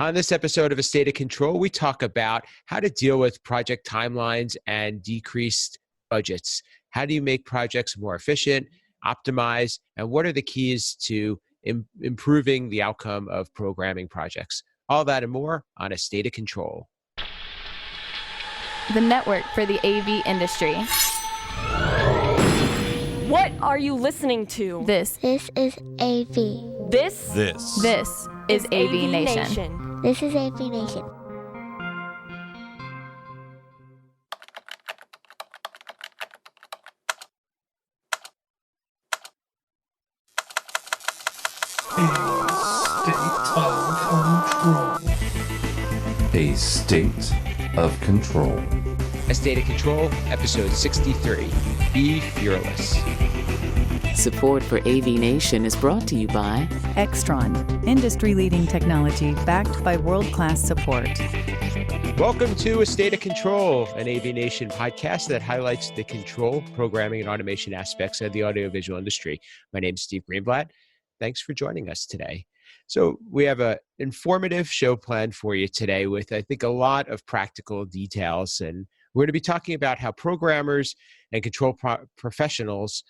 On this episode of A State of Control, we talk about how to deal with project timelines and decreased budgets. How do you make projects more efficient, optimize, and what are the keys to improving the outcome of programming projects? All that and more on A State of Control. The network for the AV industry. What are you listening to? This is AV. This is AVNation. This is AVNation. A State of Control. A State of Control, episode 63. Be fearless. Support for AVNation is brought to you by Extron, industry-leading technology backed by world-class support. Welcome to A State of Control, an AVNation podcast that highlights the control, programming, and automation aspects of the audiovisual industry. My name is Steve Greenblatt. Thanks for joining us today. So we have an informative show planned for you today with, I think, a lot of practical details. And we're going to be talking about how programmers and control professionals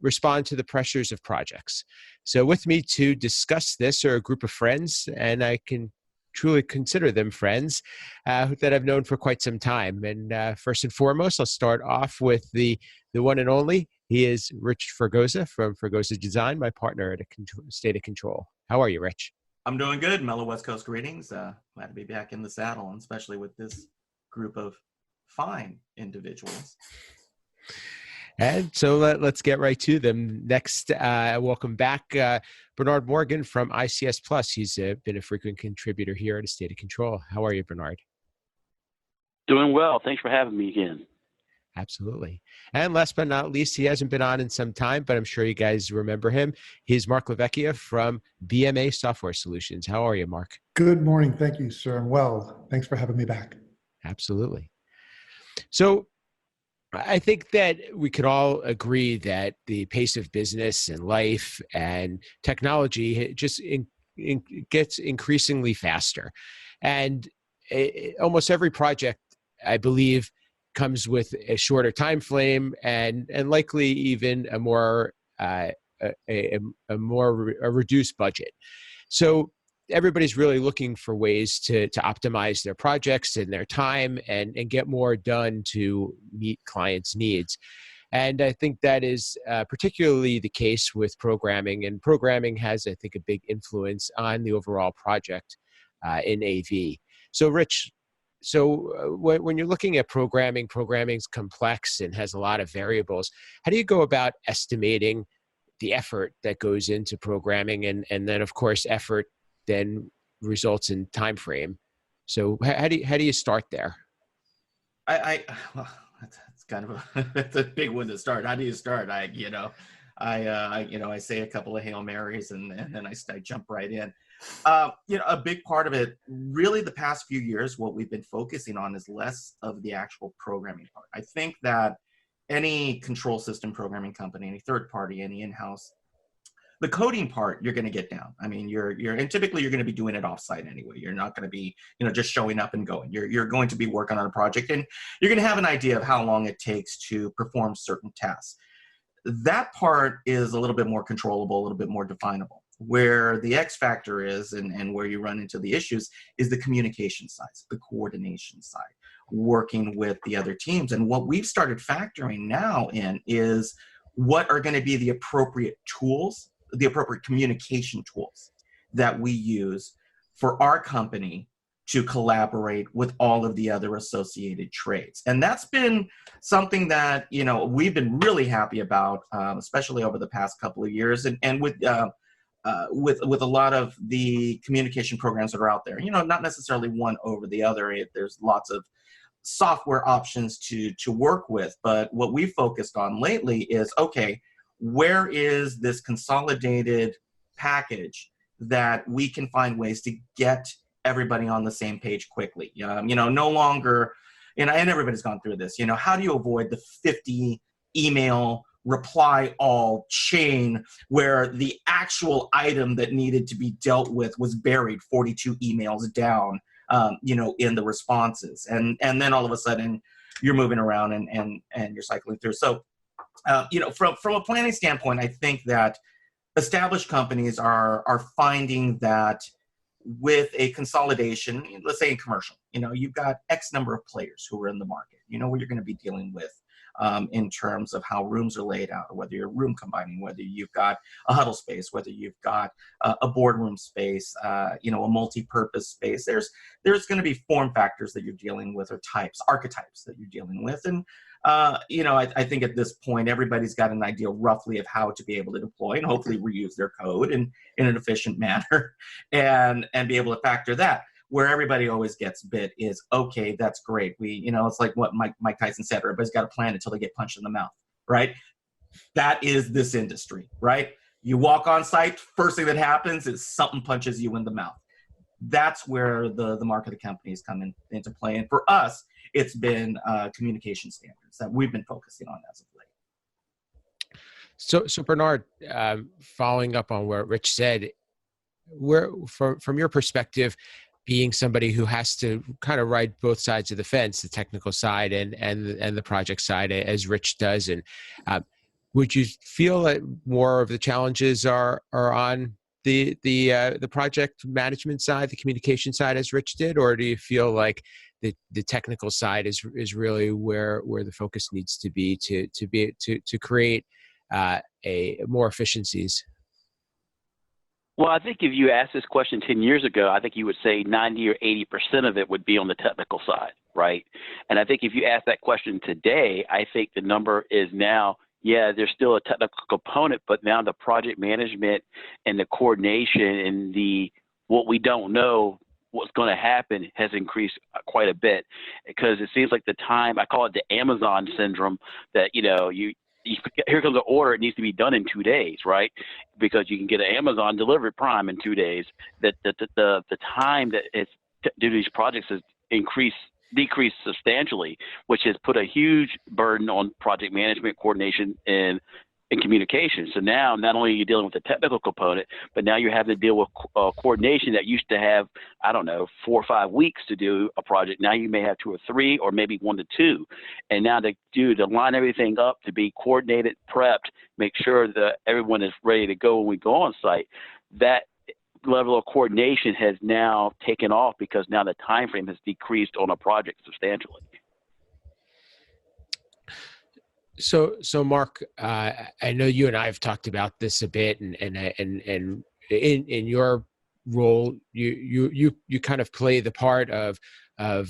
respond to the pressures of projects. So with me to discuss this are a group of friends, and I can truly consider them friends that I've known for quite some time. And first and foremost, I'll start off with the one and only. He is Rich Fergosa from Fergosa Design, my partner at A State of Control. How are you, Rich? I'm doing good. Mellow West Coast greetings. Glad to be back in the saddle, and especially with this group of fine individuals. And so let's get right to them. Next, welcome back Bernard Morgan from ICS Plus. He's been a frequent contributor here at A State of Control. How are you, Bernard? Doing well. Thanks for having me again. Absolutely. And last but not least, he hasn't been on in some time, but I'm sure you guys remember him. He's Mark Lavecchia from BMA Software Solutions. How are you, Mark? Good morning. Thank you, sir. I'm well. Thanks for having me back. Absolutely. So I think that we could all agree that the pace of business and life and technology just gets increasingly faster. And almost every project, I believe, comes with a shorter time frame and likely even a more reduced budget. So everybody's really looking for ways to optimize their projects and their time and get more done to meet clients' needs. And I think that is particularly the case with programming. And programming has, I think, a big influence on the overall project in AV. So, Rich, when you're looking at programming is complex and has a lot of variables. How do you go about estimating the effort that goes into programming? And then, of course, effort then results in time frame. So how do you start there? Well, that's kind of that's a big one to start. How do you start? I say a couple of Hail Marys and then I jump right in. A big part of it, really the past few years, what we've been focusing on is less of the actual programming part. I think that any control system programming company, any third party, any in-house, the coding part you're going to get down. I mean, and typically you're going to be doing it offsite anyway. You're not going to be, just showing up and going. You're going to be working on a project, and you're going to have an idea of how long it takes to perform certain tasks. That part is a little bit more controllable, a little bit more definable. Where the X factor is and where you run into the issues is the communication side, the coordination side, working with the other teams. And what we've started factoring now in is what are going to be the appropriate tools, the appropriate communication tools that we use for our company to collaborate with all of the other associated trades. And that's been something that, we've been really happy about, especially over the past couple of years. And with a lot of the communication programs that are out there, not necessarily one over the other. There's lots of software options to work with. But what we focused on lately is, okay, where is this consolidated package that we can find ways to get everybody on the same page quickly? No longer, and everybody's gone through this, how do you avoid the 50 email reply all chain where the actual item that needed to be dealt with was buried 42 emails down, in the responses. And then all of a sudden you're moving around and you're cycling through. So, from a planning standpoint, I think that established companies are finding that with a consolidation, let's say in commercial, you've got X number of players who are in the market, what you're going to be dealing with in terms of how rooms are laid out, or whether you're room combining, whether you've got a huddle space, whether you've got a boardroom space, a multi-purpose space. There's going to be form factors that you're dealing with, or archetypes that you're dealing with. And I think at this point, everybody's got an idea roughly of how to be able to deploy and hopefully reuse their code in an efficient manner and be able to factor that. Where everybody always gets bit is, okay, that's great. It's like what Mike Tyson said, everybody's got a plan until they get punched in the mouth, right? That is this industry, right? You walk on site, first thing that happens is something punches you in the mouth. That's where the mark of the companies come into play. And for us, it's been communication standards that we've been focusing on as of late. So Bernard, following up on what Rich said, from your perspective, being somebody who has to kind of ride both sides of the fence, the technical side and the project side, as Rich does, and would you feel that more of the challenges are on the project management side, the communication side, as Rich did, or do you feel like the technical side is really where the focus needs to be to create more efficiencies? Well, I think if you asked this question 10 years ago, I think you would say 90 or 80% of it would be on the technical side, right? And I think if you ask that question today, I think the number is now, yeah, there's still a technical component, but now the project management and the coordination and what we don't know what's going to happen has increased quite a bit, because it seems like the time, I call it the Amazon syndrome, that, here comes an order, it needs to be done in 2 days, right? Because you can get an Amazon delivery Prime in 2 days. That the time that it's due to these projects has decreased substantially, which has put a huge burden on project management, coordination, and communication. So now, not only are you dealing with the technical component, but now you have to deal with coordination that used to have, 4 or 5 weeks to do a project. Now you may have 2 or 3, or maybe 1 to 2. And now to line everything up, to be coordinated, prepped, make sure that everyone is ready to go when we go on site, that level of coordination has now taken off, because now the time frame has decreased on a project substantially. So Mark, I know you and I have talked about this a bit, and in your role, you kind of play the part of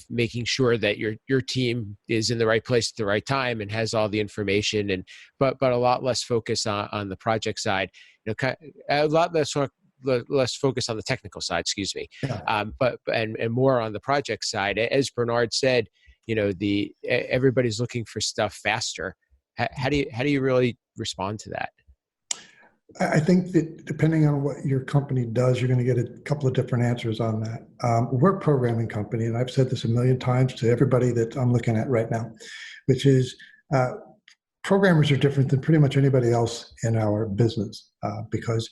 making sure that your team is in the right place at the right time and has all the information, but a lot less focus on the project side. A lot less focus on the technical side, excuse me, Yeah. but more on the project side. As Bernard said, everybody's looking for stuff faster. How do you really respond to that? I think that depending on what your company does, you're going to get a couple of different answers on that. We're a programming company, and I've said this a million times to everybody that I'm looking at right now, which is programmers are different than pretty much anybody else in our business because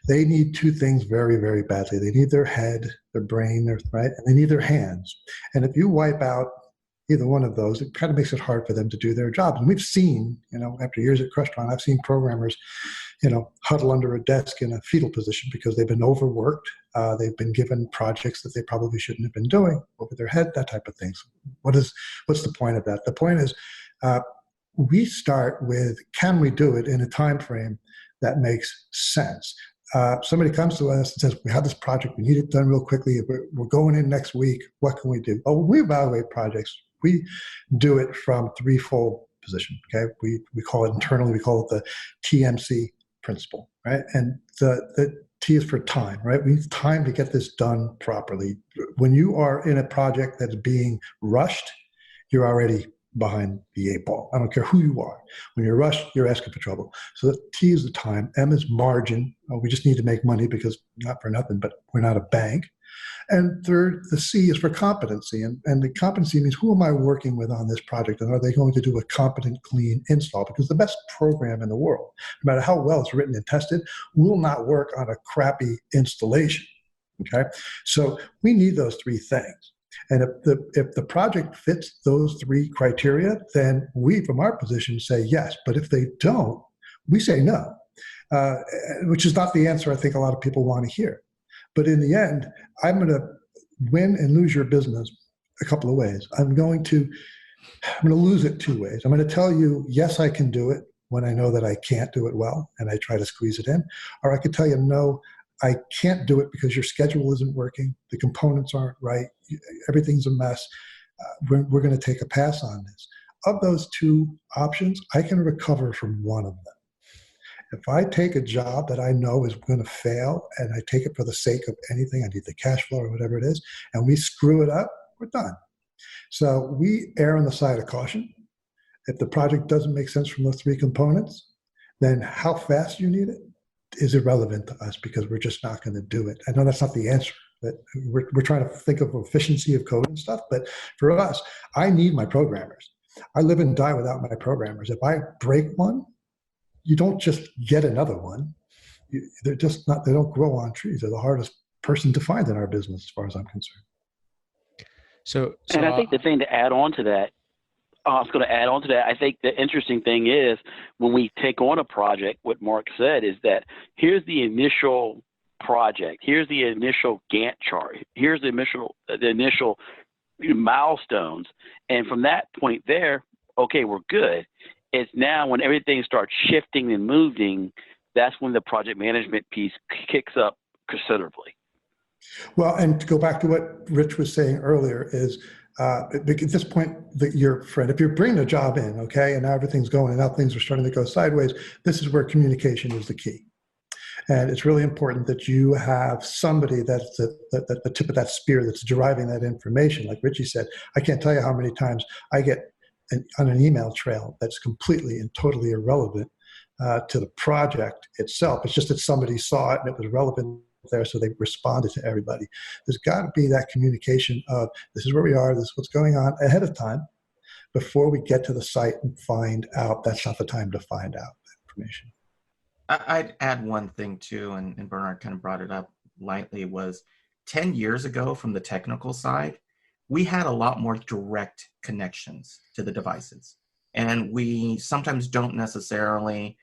they need 2 things very, very badly. They need their head, their brain, right, and they need their hands. And if you wipe out either one of those, it kind of makes it hard for them to do their jobs. And we've seen, after years at Crestron, I've seen programmers, huddle under a desk in a fetal position because they've been overworked. They've been given projects that they probably shouldn't have been doing over their head, that type of thing. So what's the point of that? The point is we start with, can we do it in a time frame that makes sense? Somebody comes to us and says, we have this project, we need it done real quickly, we're going in next week, what can we do? Oh, we evaluate projects. We do it from threefold position, okay? We call it internally, we call it the TMC principle, right? And the T is for time, right? We need time to get this done properly. When you are in a project that's being rushed, you're already behind the 8 ball. I don't care who you are. When you're rushed, you're asking for trouble. So the T is the time. M is margin. We just need to make money because, not for nothing, but we're not a bank. And third, the C is for competency. And the competency means who am I working with on this project? And are they going to do a competent, clean install? Because the best program in the world, no matter how well it's written and tested, will not work on a crappy installation. Okay? So we need those three things. And if the project fits those three criteria, then we, from our position, say yes. But if they don't, we say no, which is not the answer I think a lot of people want to hear. But in the end, I'm going to win and lose your business a couple of ways. I'm going to lose it two ways. I'm going to tell you, yes, I can do it when I know that I can't do it well, and I try to squeeze it in. Or I could tell you, no, I can't do it because your schedule isn't working, the components aren't right, everything's a mess. We're going to take a pass on this. Of those two options, I can recover from one of them. If I take a job that I know is going to fail and I take it for the sake of anything, I need the cash flow or whatever it is, and we screw it up, we're done. So we err on the side of caution. If the project doesn't make sense from those three components, then how fast you need it is irrelevant to us because we're just not going to do it. I know that's not the answer. But we're trying to think of efficiency of code and stuff. But for us, I need my programmers. I live and die without my programmers. If I break one, you don't just get another one. They're just not, they don't grow on trees. They're the hardest person to find in our business, as far as I'm concerned. And I think the thing to add on to that, I was going to add on to that. I think the interesting thing is when we take on a project, what Mark said is that here's the initial project, here's the initial Gantt chart, here's the initial milestones. And from that point there, okay, we're good. It's now when everything starts shifting and moving, that's when the project management piece kicks up considerably. Well, and to go back to what Rich was saying earlier is, at this point, your friend, if you're bringing a job in, okay, and now everything's going and now things are starting to go sideways, this is where communication is the key. And it's really important that you have somebody that's the tip of that spear that's deriving that information. Like Richie said, I can't tell you how many times I get on an email trail that's completely and totally irrelevant to the project itself. It's just that somebody saw it and it was relevant there, so they responded to everybody. There's got to be that communication of this is where we are, this is what's going on ahead of time before we get to the site and find out. That's not the time to find out that information. I'd add one thing too, and Bernard kind of brought it up lightly, was 10 years ago from the technical side, we had a lot more direct connections to the devices. And we sometimes don't necessarily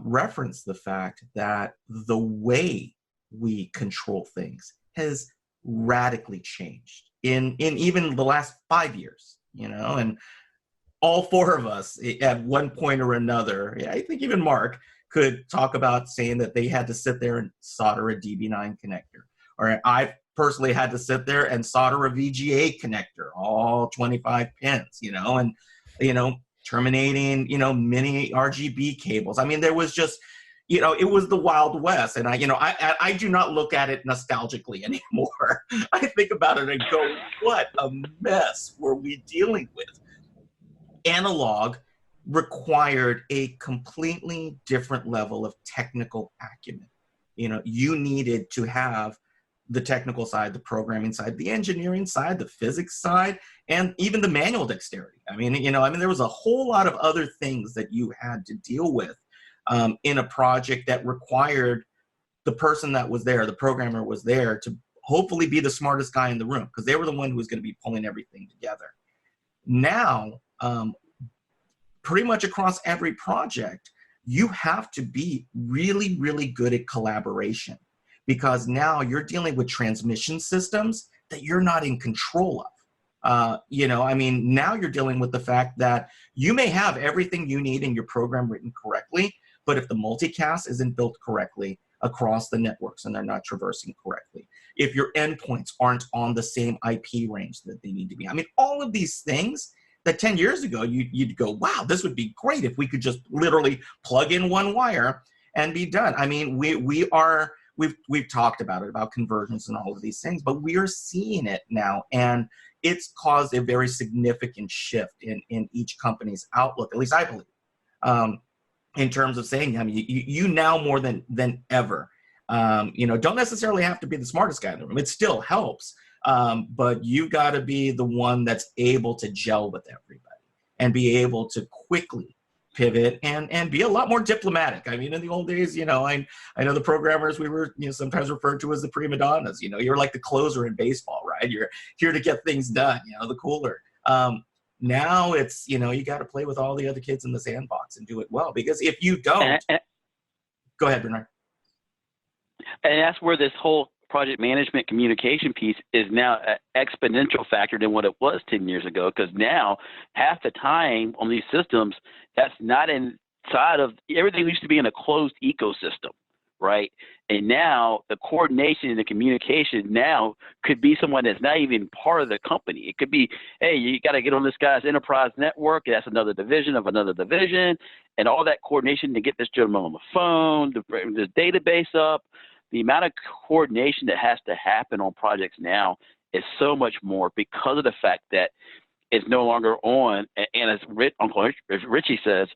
reference the fact that the way we control things has radically changed in even the last 5 years, and all four of us at one point or another, I think even Mark could talk about saying that they had to sit there and solder a DB9 connector, or I personally had to sit there and solder a VGA connector, all 25 pins, and, terminating, mini RGB cables. I mean, there was just, it was the Wild West. And I do not look at it nostalgically anymore. I think about it and go, what a mess were we dealing with? Analog required a completely different level of technical acumen. You needed to have the technical side, the programming side, the engineering side, the physics side, and even the manual dexterity. I mean, there was a whole lot of other things that you had to deal with in a project that required the person that was there, the programmer was there to hopefully be the smartest guy in the room, because they were the one who was going to be pulling everything together. Now, pretty much across every project, you have to be really, really good at collaboration, because now you're dealing with transmission systems that you're not in control of. Now you're dealing with the fact that you may have everything you need in your program written correctly, but if the multicast isn't built correctly across the networks and they're not traversing correctly, if your endpoints aren't on the same IP range that they need to be, all of these things that 10 years ago, you'd go, wow, this would be great if we could just literally plug in one wire and be done. We've talked about it, about convergence and all of these things, but we are seeing it now, and it's caused a very significant shift in each company's outlook, at least I believe, in terms of saying, you now more than ever Don't necessarily have to be the smartest guy in the room. It still helps. But you got to be the one that's able to gel with everybody and be able to quickly pivot and be a lot more diplomatic. I mean, in the old days, I know the programmers, we were, sometimes referred to as the prima donnas. You're like the closer in baseball, right? You're here to get things done, the cooler. Now it's, you got to play with all the other kids in the sandbox and do it well, because if you don't, go ahead, Bernard. And that's where this whole project management communication piece is now an exponential factor than what it was 10 years ago, because now half the time on these systems, that's not inside of everything used to be in a closed ecosystem, right? And now the coordination and the communication now could be someone that's not even part of the company. It could be, hey, you got to get on this guy's enterprise network. That's another division of another division, and all that coordination to get this gentleman on the phone, to bring this database up. The amount of coordination that has to happen on projects now is so much more because of the fact that it's no longer on, and as Uncle Richie says,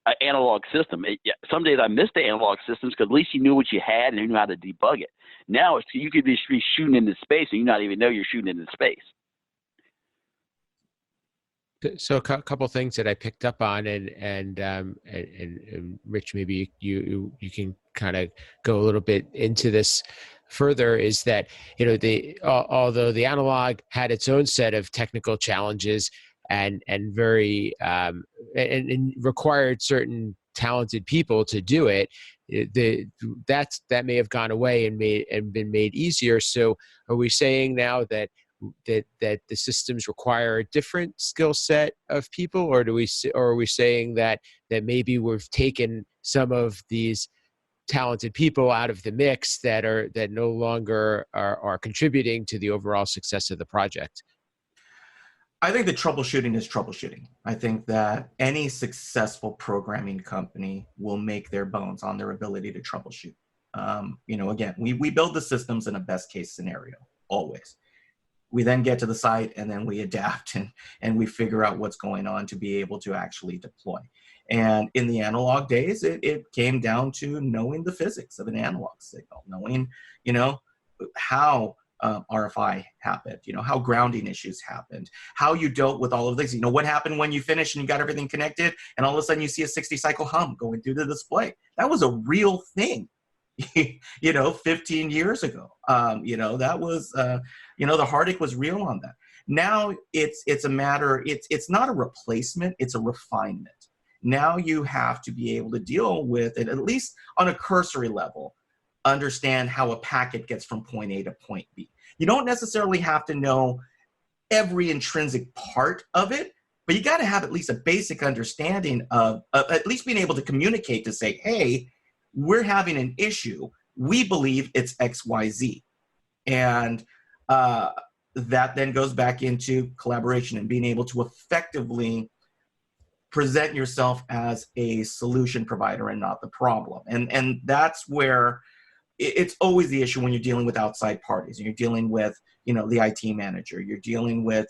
an analog system. Some days I miss the analog systems because at least you knew what you had and you knew how to debug it. Now you could be shooting into space and you not even know you're shooting into space. So a couple things that I picked up on, and Rich, maybe you can kind of go a little bit into this further, is that although the analog had its own set of technical challenges and very and required certain talented people to do it, that may have gone away and been made easier. So are we saying now that the systems require a different skill set of people, or are we saying that maybe we've taken some of these talented people out of the mix that no longer are contributing to the overall success of the project? I think that troubleshooting is troubleshooting. I think that any successful programming company will make their bones on their ability to troubleshoot. Again, we build the systems in a best case scenario, always. We then get to the site and then we adapt and we figure out what's going on to be able to actually deploy. And in the analog days, it came down to knowing the physics of an analog signal, knowing, how RFI happened, how grounding issues happened, how you dealt with all of these, what happened when you finished and you got everything connected and all of a sudden you see a 60 cycle hum going through the display. That was a real thing. 15 years ago, that was, the heartache was real on that. Now it's a matter, it's not a replacement, it's a refinement. Now you have to be able to deal with it, at least on a cursory level, understand how a packet gets from point A to point B. You don't necessarily have to know every intrinsic part of it, but you got to have at least a basic understanding of at least being able to communicate to say, hey, we're having an issue. We believe it's XYZ. And that then goes back into collaboration and being able to effectively present yourself as a solution provider and not the problem. And that's where it's always the issue when you're dealing with outside parties and you're dealing with, the IT manager, you're dealing with,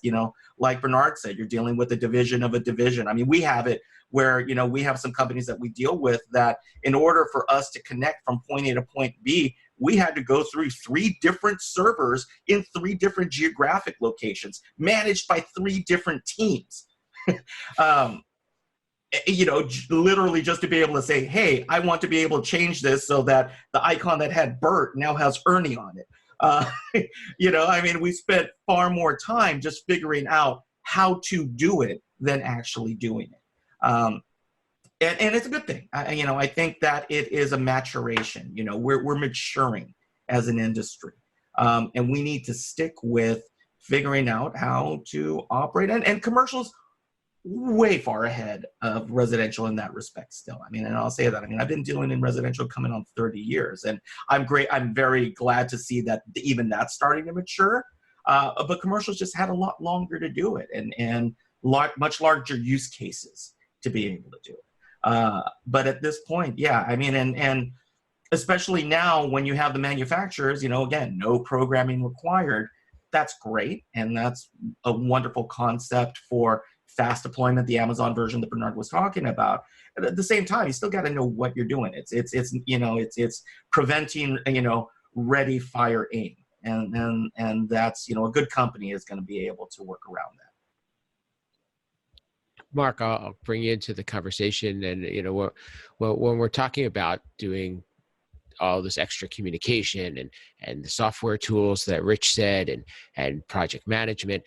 like Bernard said, you're dealing with a division of a division. I mean, we have it where, we have some companies that we deal with that in order for us to connect from point A to point B, we had to go through 3 different servers in 3 different geographic locations managed by 3 different teams. Literally just to be able to say, hey, I want to be able to change this so that the icon that had Bert now has Ernie on it. We spent far more time just figuring out how to do it than actually doing it. And it's a good thing. I think that it is a maturation. We're maturing as an industry. And we need to stick with figuring out how to operate. And commercials way far ahead of residential in that respect still. And I'll say that. I've been dealing in residential coming on 30 years, and I'm very glad to see that even that's starting to mature. But commercials just had a lot longer to do it and much larger use cases to be able to do it. But at this point, yeah, and especially now when you have the manufacturers, again, no programming required, that's great. And that's a wonderful concept for fast deployment, the Amazon version that Bernard was talking about. But at the same time, you still got to know what you're doing. It's preventing, ready, fire, aim. And that's, a good company is going to be able to work around that. Mark, I'll bring you into the conversation. And, when we're talking about doing all this extra communication and the software tools that Rich said and project management,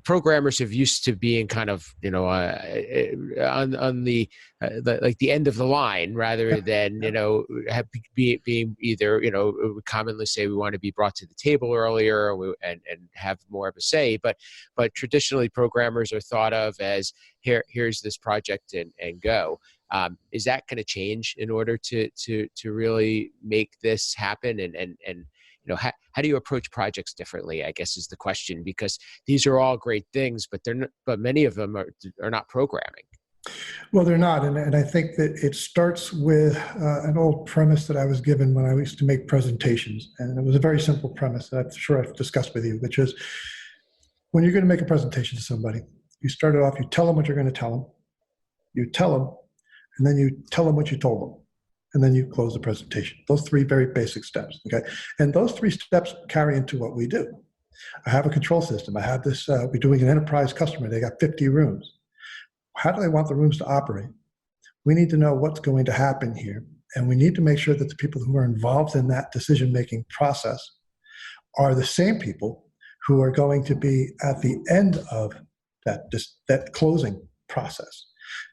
programmers have used to being kind of on the like the end of the line rather than being either we commonly say we want to be brought to the table earlier and have more of a say, but traditionally programmers are thought of as here's this project and go. Is that going to change in order to really make this happen? And how do you approach projects differently, I guess, is the question, because these are all great things, but but many of them are not programming. Well, they're not. And I think that it starts with an old premise that I was given when I used to make presentations. And it was a very simple premise that I'm sure I've discussed with you, which is when you're going to make a presentation to somebody, you start it off, you tell them what you're going to tell them, you tell them, and then you tell them what you told them. And then you close the presentation. Those three very basic steps, okay? And those three steps carry into what we do. I have a control system. I have this, we're doing an enterprise customer. They got 50 rooms. How do they want the rooms to operate? We need to know what's going to happen here. And we need to make sure that the people who are involved in that decision-making process are the same people who are going to be at the end of that closing process.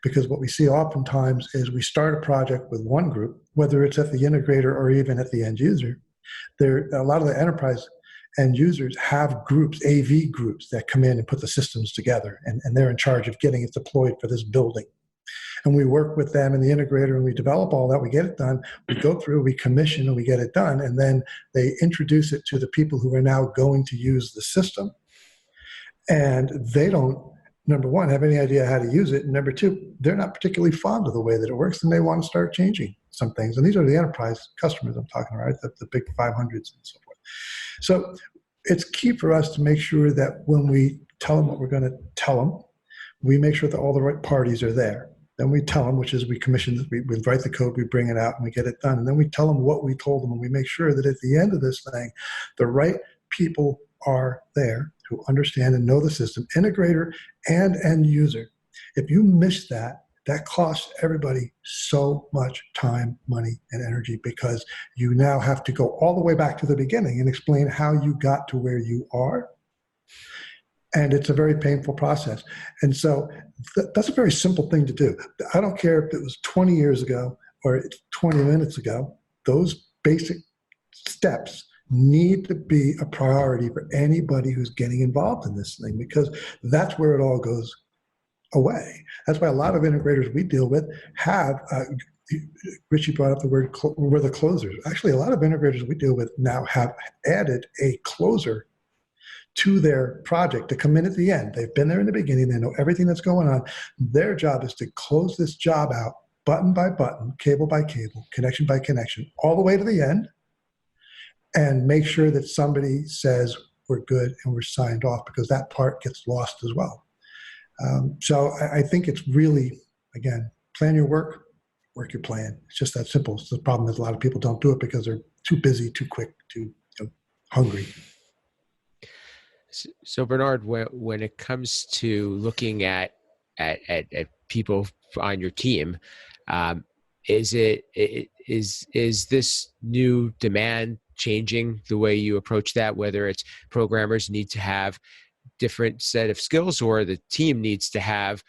Because what we see oftentimes is we start a project with one group, whether it's at the integrator or even at the end user. A lot of the enterprise end users have groups, AV groups, that come in and put the systems together, and they're in charge of getting it deployed for this building. And we work with them and the integrator, and we develop all that, we get it done, we go through, we commission, and we get it done, and then they introduce it to the people who are now going to use the system. And they don't, number one, have any idea how to use it. And number two, they're not particularly fond of the way that it works, and they want to start changing some things. And these are the enterprise customers I'm talking about, right? The big 500s and so forth. So it's key for us to make sure that when we tell them what we're going to tell them, we make sure that all the right parties are there. Then we tell them, which is we commission, we write the code, we bring it out, and we get it done. And then we tell them what we told them, and we make sure that at the end of this thing, the right people are there who understand and know the system, integrator and end user. If you miss that, that costs everybody so much time, money, and energy, because you now have to go all the way back to the beginning and explain how you got to where you are. And it's a very painful process. And so that's a very simple thing to do. I don't care if it was 20 years ago or 20 minutes ago, those basic steps need to be a priority for anybody who's getting involved in this thing, because that's where it all goes away. That's why a lot of integrators we deal with have, Richie brought up the word, we're the closers. Actually, a lot of integrators we deal with now have added a closer to their project to come in at the end. They've been there in the beginning. They know everything that's going on. Their job is to close this job out button by button, cable by cable, connection by connection, all the way to the end, and make sure that somebody says we're good and we're signed off, because that part gets lost as well. So I think it's really, again, plan your work, work your plan. It's just that simple. It's the problem is a lot of people don't do it because they're too busy, too quick, too hungry. So Bernard, when it comes to looking at people on your team, is this new demand changing the way you approach that? Whether it's programmers need to have different set of skills, or the team needs to have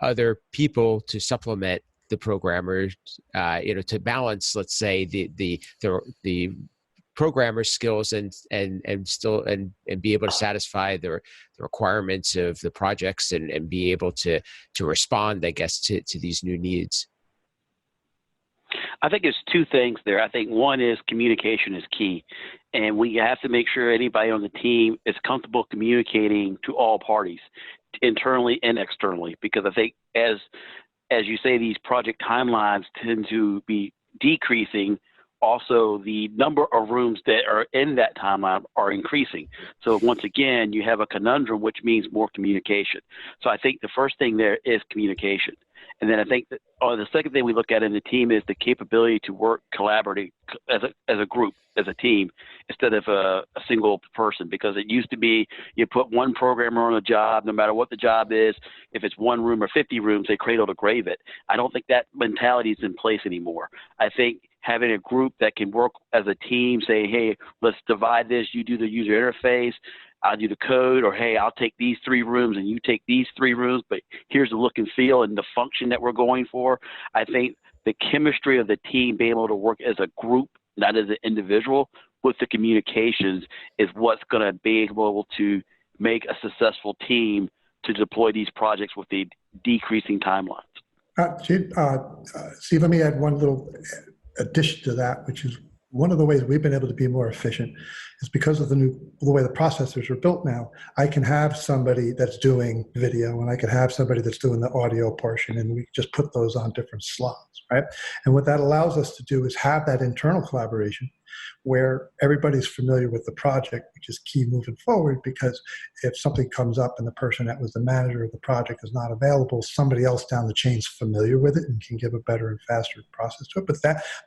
other people to supplement the programmers, to balance, let's say, the programmer skills and still be able to satisfy the requirements of the projects and be able to respond, I guess, to these new needs. I think there's two things there. I think one is communication is key, and we have to make sure anybody on the team is comfortable communicating to all parties, internally and externally, because I think as you say, these project timelines tend to be decreasing also the number of rooms that are in that timeline are increasing. So once again, you have a conundrum, which means more communication. So I think the first thing there is communication. And then I think that the second thing we look at in the team is the capability to work collaboratively as a group, as a team, instead of a single person. Because it used to be you put one programmer on a job, no matter what the job is. If it's one room or 50 rooms, they cradle to grave it. I don't think that mentality is in place anymore. I think having a group that can work as a team, say, hey, let's divide this. You do the user interface. I'll do the code, or hey, I'll take these 3 rooms and you take these 3 rooms, but here's the look and feel and the function that we're going for. I think the chemistry of the team being able to work as a group, not as an individual, with the communications is what's going to be able to make a successful team to deploy these projects with the decreasing timelines. Steve, let me add one little addition to that, which is one of the ways we've been able to be more efficient is because of the way the processors are built now. I can have somebody that's doing video and I can have somebody that's doing the audio portion, and we just put those on different slots, right? And what that allows us to do is have that internal collaboration where everybody's familiar with the project, which is key moving forward, because if something comes up and the person that was the manager of the project is not available, somebody else down the chain is familiar with it and can give a better and faster process to it. But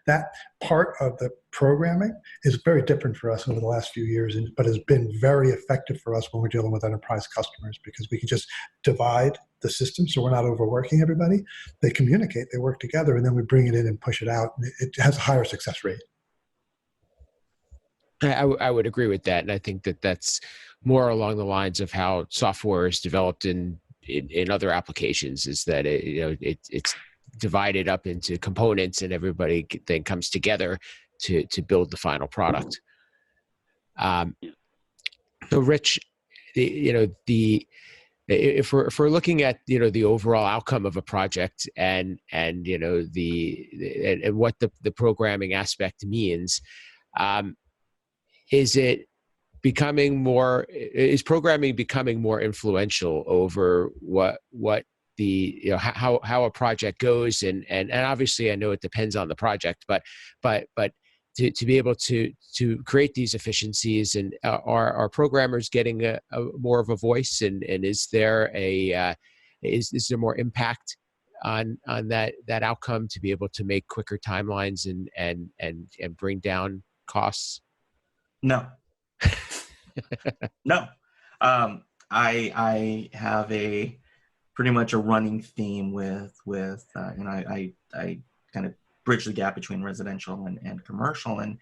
that part of the programming is very different for us over the last few years, but has been very effective for us when we're dealing with enterprise customers, because we can just divide the system so we're not overworking everybody. They communicate, they work together, and then we bring it in and push it out. It has a higher success rate. I would agree with that, and I think that that's more along the lines of how software is developed in other applications. Is that it's divided up into components, and everybody then comes together to build the final product. So, Rich, if we're looking at the overall outcome of a project and what the programming aspect means. Is programming becoming more influential over what how a project goes, and obviously I know it depends on the project, but to be able to create these efficiencies, and are programmers getting a more of a voice, and is there is there more impact on that outcome to be able to make quicker timelines and bring down costs? No. No. I have pretty much a running theme with I kind of bridge the gap between residential and commercial, and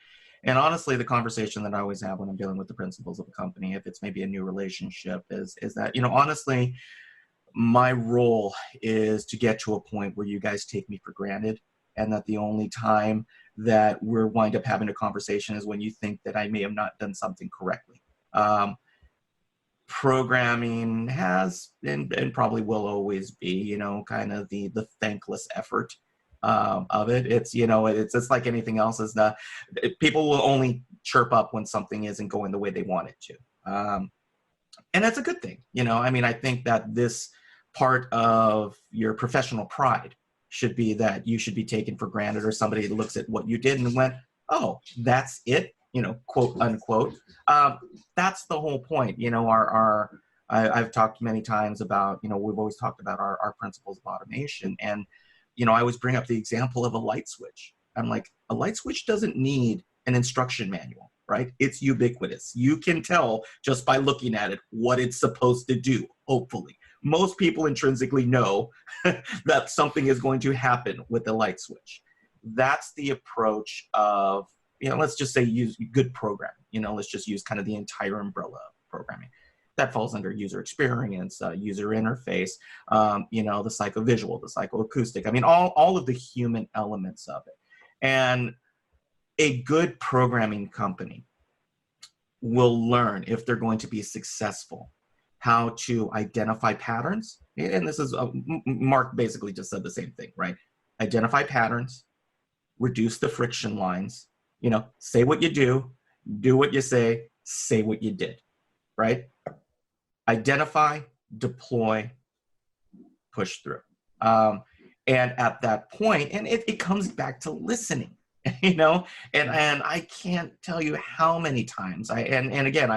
honestly, the conversation that I always have when I'm dealing with the principals of a company, if it's maybe a new relationship, is that honestly, my role is to get to a point where you guys take me for granted, and that the only time that we're wind up having a conversation is when you think that I may have not done something correctly. Programming has and probably will always be, kind of the thankless effort of it. It's it's like anything else. People will only chirp up when something isn't going the way they want it to, and that's a good thing. I think that this part of your professional pride should be that you should be taken for granted, or somebody looks at what you did and went, oh, that's it, quote unquote. That's the whole point. I've talked many times about, we've always talked about our principles of automation. And, I always bring up the example of a light switch. I'm like, a light switch doesn't need an instruction manual, right? It's ubiquitous. You can tell just by looking at it what it's supposed to do, hopefully. Most people intrinsically know that something is going to happen with the light switch. That's the approach of, let's just say use good programming. Let's just use kind of the entire umbrella of programming. That falls under user experience, user interface, the psychovisual, the psychoacoustic. All of the human elements of it. And a good programming company will learn, if they're going to be successful, how to identify patterns. And this is, Mark basically just said the same thing, right? Identify patterns, reduce the friction lines, say what you do what you say what you did, right? Identify, deploy, push through. And at that point, and it comes back to listening, you know, and I can't tell you how many times and again,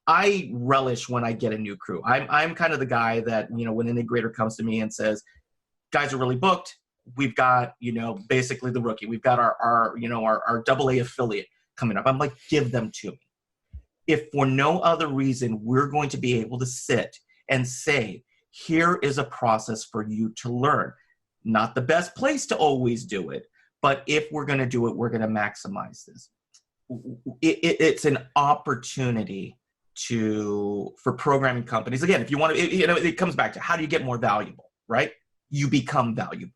I relish when I get a new crew. I'm kind of the guy that, you know, when an integrator comes to me and says, guys are really booked. We've got, you know, basically the rookie. We've got our you know, our AA affiliate coming up. I'm like, give them to me. If for no other reason, we're going to be able to sit and say, here is a process for you to learn. Not the best place to always do it, but if we're going to do it, we're going to maximize this. It's an opportunity for programming companies. Again, if you want to, you know, it comes back to how do you get more valuable, right? You become valuable.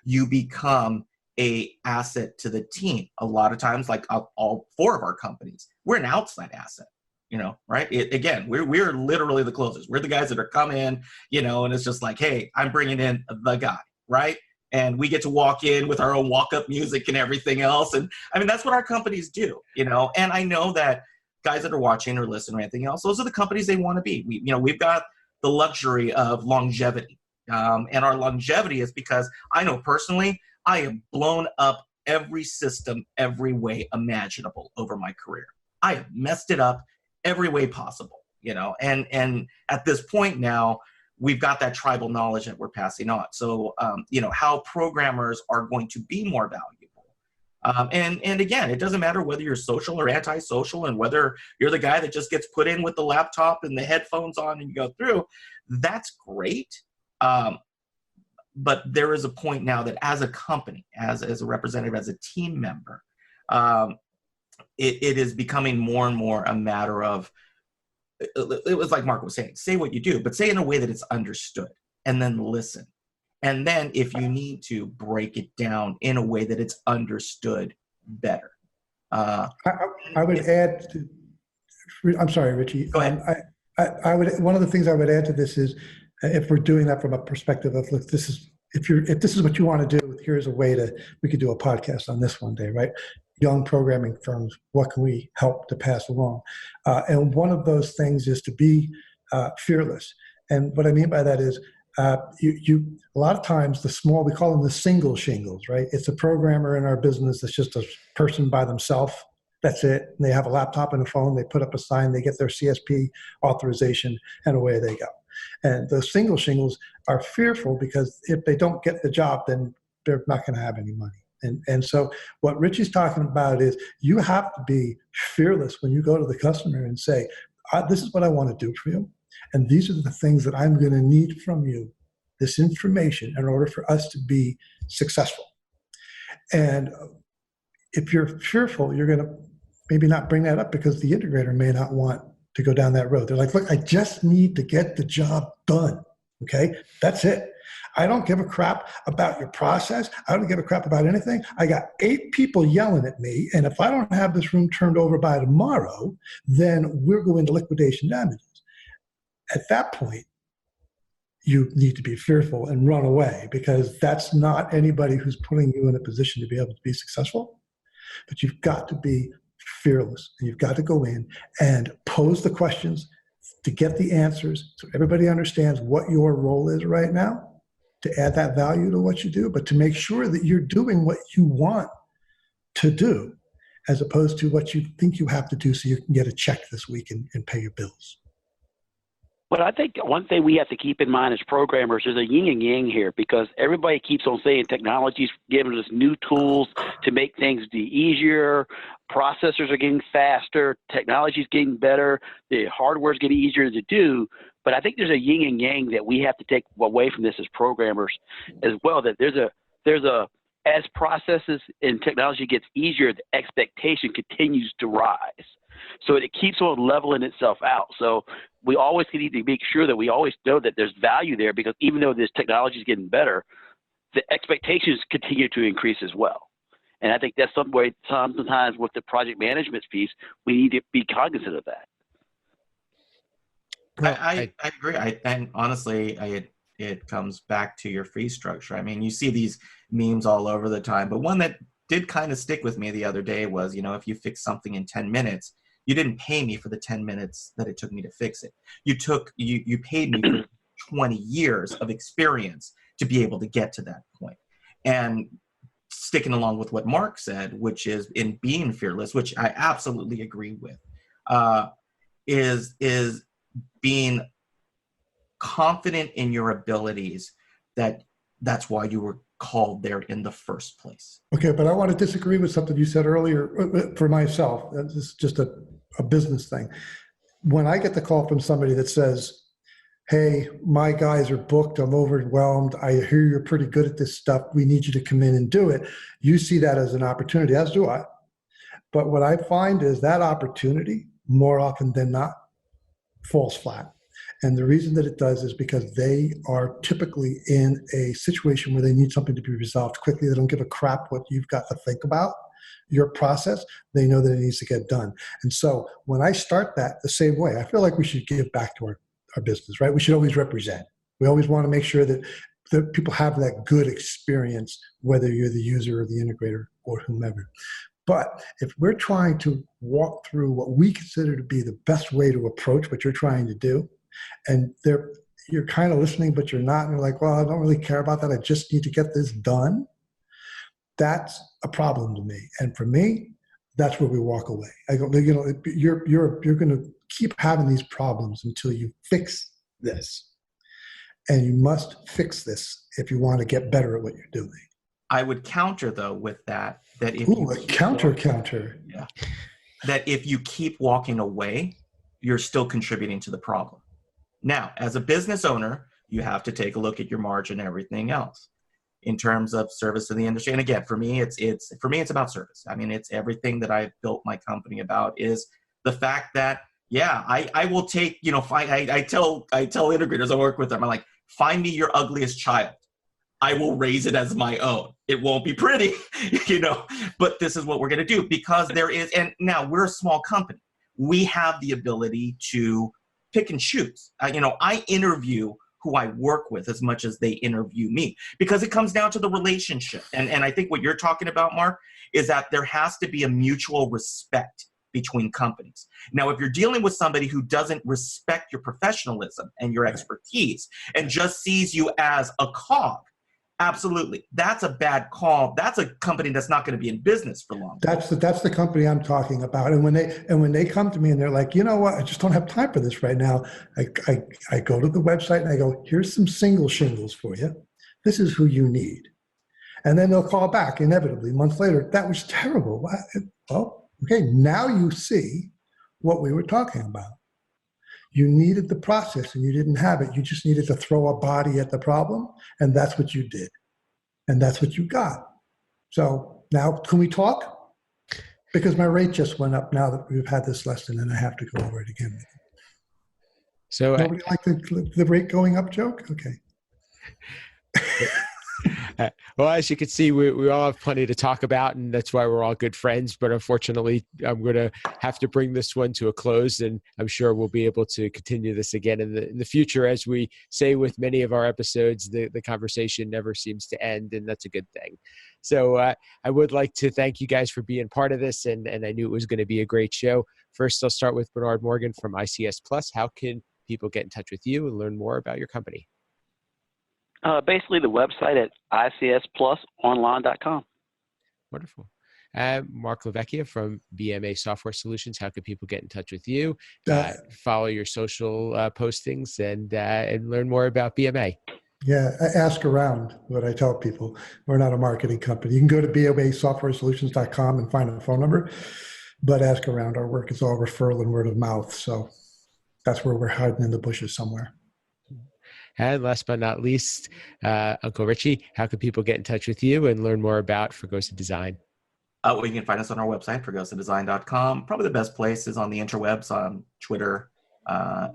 You become a asset to the team. A lot of times, like all four of our companies, we're an outside asset, you know, right? Again, we're literally the closers. We're the guys that are come in, you know, and it's just like, hey, I'm bringing in the guy, right? And we get to walk in with our own walk-up music and everything else. And I mean, that's what our companies do, you know. And I know that guys that are watching or listening or anything else, those are the companies they want to be. We've got the luxury of longevity. And our longevity is because I know personally, I have blown up every system, every way imaginable over my career. I have messed it up every way possible, you know, and at this point now, we've got that tribal knowledge that we're passing on. So, you know, how programmers are going to be more valuable. And again, it doesn't matter whether you're social or antisocial and whether you're the guy that just gets put in with the laptop and the headphones on and you go through, that's great. But there is a point now that as a company, as a representative, as a team member, it is becoming more and more a matter of, it was like Mark was saying, say what you do, but say in a way that it's understood, and then listen. And then if you need to, break it down in a way that it's understood better. I would add to, I'm sorry, Richie. Go ahead. I would, one of the things I would add to this is, if we're doing that from a perspective of, look, if this is what you want to do, here's a way we could do a podcast on this one day, right? Young programming firms, what can we help to pass along? And one of those things is to be fearless. And what I mean by that is, a lot of times we call them the single shingles, right? It's a programmer in our business that's just a person by themselves. That's it. And they have a laptop and a phone. They put up a sign. They get their CSP authorization, and away they go. And those single shingles are fearful because if they don't get the job, then they're not going to have any money. And so what Richie's talking about is you have to be fearless when you go to the customer and say, this is what I want to do for you. And these are the things that I'm going to need from you, this information, in order for us to be successful. And if you're fearful, you're going to maybe not bring that up because the integrator may not want to go down that road. They're like, look, I just need to get the job done. Okay, that's it. I don't give a crap about your process. I don't give a crap about anything. I got 8 people yelling at me, and if I don't have this room turned over by tomorrow, then we're going to liquidation damages. At that point, you need to be fearful and run away, because that's not anybody who's putting you in a position to be able to be successful. But you've got to be fearless, and you've got to go in and pose the questions to get the answers so everybody understands what your role is right now, to add that value to what you do, but to make sure that you're doing what you want to do as opposed to what you think you have to do so you can get a check this week and pay your bills. But I think one thing we have to keep in mind as programmers is a yin and yang here, because everybody keeps on saying technology's giving us new tools to make things be easier. Processors are getting faster. Technology's getting better. The hardware's getting easier to do. But I think there's a yin and yang that we have to take away from this as programmers as well, that there's a as processes and technology gets easier, the expectation continues to rise. So it keeps on leveling itself out. So we always need to make sure that we always know that there's value there, because even though this technology is getting better, the expectations continue to increase as well. And I think that's some way, sometimes with the project management piece, we need to be cognizant of that. Well, I agree. And honestly, it comes back to your fee structure. I mean, you see these memes all over the time, but one that did kind of stick with me the other day was, you know, if you fix something in 10 minutes, you didn't pay me for the 10 minutes that it took me to fix it. You paid me for 20 years of experience to be able to get to that point. And sticking along with what Mark said, which is in being fearless, which I absolutely agree with, is being confident in your abilities, that's why you were called there in the first place. Okay, but I want to disagree with something you said earlier for myself. This is just a business thing. When I get the call from somebody that says, hey, my guys are booked, I'm overwhelmed, I hear you're pretty good at this stuff, we need you to come in and do it, you see that as an opportunity, as do I. But what I find is that opportunity, more often than not, falls flat. And the reason that it does is because they are typically in a situation where they need something to be resolved quickly. They don't give a crap what you've got to think about, your process. They know that it needs to get done. And so when I start that the same way, I feel like we should give back to our business, right? We should always represent. We always want to make sure that people have that good experience, whether you're the user or the integrator or whomever. But if we're trying to walk through what we consider to be the best way to approach what you're trying to do, and you're kind of listening, but you're not, and you're like, well, I don't really care about that, I just need to get this done, that's a problem to me. And for me, that's where we walk away. I go, you're going to keep having these problems until you fix this. And you must fix this if you want to get better at what you're doing. I would counter, though, with that if counter. Yeah. That if you keep walking away, you're still contributing to the problem. Now, as a business owner, you have to take a look at your margin and everything else in terms of service to the industry. And again, for me, it's about service. I mean, it's everything that I've built my company about is the fact that, yeah, I will take, I tell integrators I work with them, I'm like, find me your ugliest child. I will raise it as my own. It won't be pretty, but this is what we're going to do because and now we're a small company. We have the ability to pick and choose. I interview who I work with as much as they interview me because it comes down to the relationship. And I think what you're talking about, Mark, is that there has to be a mutual respect between companies. Now, if you're dealing with somebody who doesn't respect your professionalism and your expertise and just sees you as a cog, absolutely, that's a bad call. That's a company that's not going to be in business for long. That's the company I'm talking about. And when they come to me and they're like, you know what, I just don't have time for this right now. I go to the website and I go, here's some single shingles for you. This is who you need. And then they'll call back inevitably months later. That was terrible. Well, okay, now you see what we were talking about. You needed the process and you didn't have it. You just needed to throw a body at the problem, and that's what you did. And that's what you got. So now, can we talk? Because my rate just went up now that we've had this lesson, and I have to go over it again. So nobody like the rate going up joke? Okay. Well, as you can see, we all have plenty to talk about, and that's why we're all good friends. But unfortunately, I'm going to have to bring this one to a close, and I'm sure we'll be able to continue this again in the future. As we say with many of our episodes, the conversation never seems to end, and that's a good thing. So I would like to thank you guys for being part of this, and I knew it was going to be a great show. First, I'll start with Bernard Morgan from ICS Plus. How can people get in touch with you and learn more about your company? Basically, the website at icsplusonline.com. Wonderful. Mark Lavecchia from BMA Software Solutions. How can people get in touch with you? Follow your social postings and learn more about BMA. Yeah, ask around what I tell people. We're not a marketing company. You can go to BMASoftwareSolutions.com and find a phone number, but ask around. Our work is all referral and word of mouth. So that's where we're hiding in the bushes somewhere. And last but not least, Uncle Richie, how can people get in touch with you and learn more about Fregosa Design? Well, you can find us on our website, fregosadesign.com. Probably the best place is on the interwebs, on Twitter,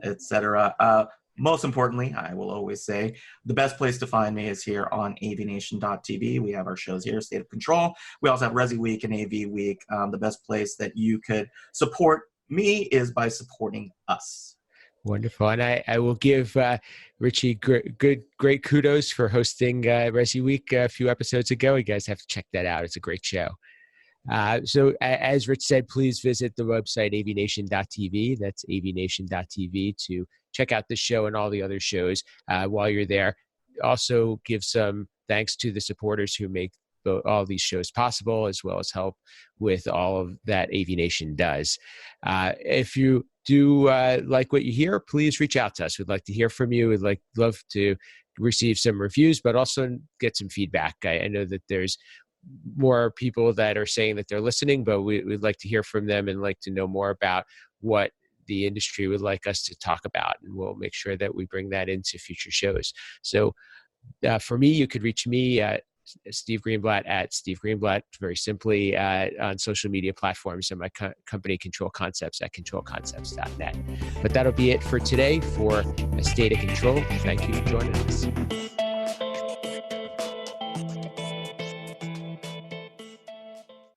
etc. Most importantly, I will always say, the best place to find me is here on AVNation.tv. We have our shows here, State of Control. We also have Resi Week and AV Week. The best place that you could support me is by supporting us. Wonderful. And I will give Richie great kudos for hosting Resi Week a few episodes ago. You guys have to check that out. It's a great show. So as Rich said, please visit the website avnation.tv. That's avnation.tv to check out this show and all the other shows while you're there. Also give some thanks to the supporters who make all these shows possible, as well as help with all of that AVNation does. If you do like what you hear, please reach out to us. We'd like to hear from you. We'd love to receive some reviews, but also get some feedback. I know that there's more people that are saying that they're listening, but we'd like to hear from them and like to know more about what the industry would like us to talk about. And we'll make sure that we bring that into future shows. So for me, you could reach me at Steve Greenblatt at Steve Greenblatt, very simply on social media platforms, and my company Control Concepts at controlconcepts.net. But that'll be it for today for A State of Control. Thank you for joining us.